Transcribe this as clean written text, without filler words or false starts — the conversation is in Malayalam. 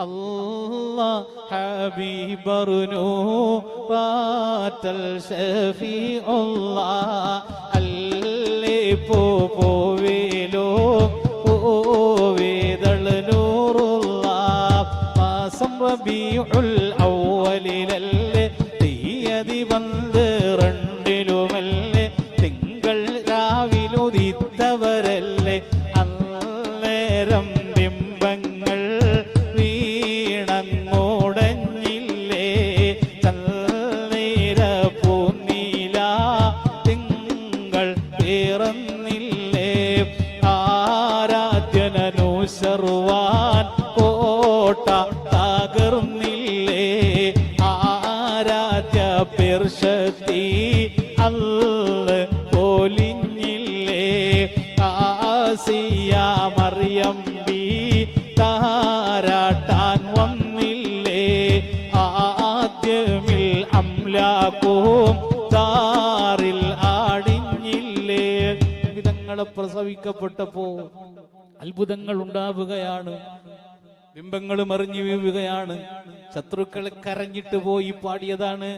الله حبيب رنوات الشفيع الله اللي പോവേലോ പോവേദൾ നൂറുല്ലാഹ് മാസം റബീഉൽ അവ്വലിലല്ലേ തീയതി വന്ന് രണ്ടിലുമല്ലേ തിങ്കൾ രാവിലുദിത്തവരല്ലേ അന്നേരം ബിംബങ്ങൾ വീണങ്ങോടഞ്ഞില്ലേ ചന്ദ്ര പൂനീല തിങ്കൾ പിറന്നില്ലേ ആരാധ്യനു സർവാൻ കോട്ട തകർന്നില്ലേ ആരാധ്യ പെർശത്തി അല്ല പോലിഞ്ഞില്ലേ ആസിയ മറിയം ബി താരാട്ടാൻ വന്നില്ലേ ആദ്യമിൽ അംലാക്കും താറിൽ ആടിഞ്ഞില്ലേ. വിധങ്ങളെ പ്രസവിക്കപ്പെട്ടപ്പോ അത്ഭുതങ്ങൾ ഉണ്ടാവുകയാണ്, ബിംബങ്ങൾ മറിഞ്ഞു വീഴുകയാണ്, ശത്രുക്കളെ കരഞ്ഞിട്ട് പോയി പാടിയതാണ്.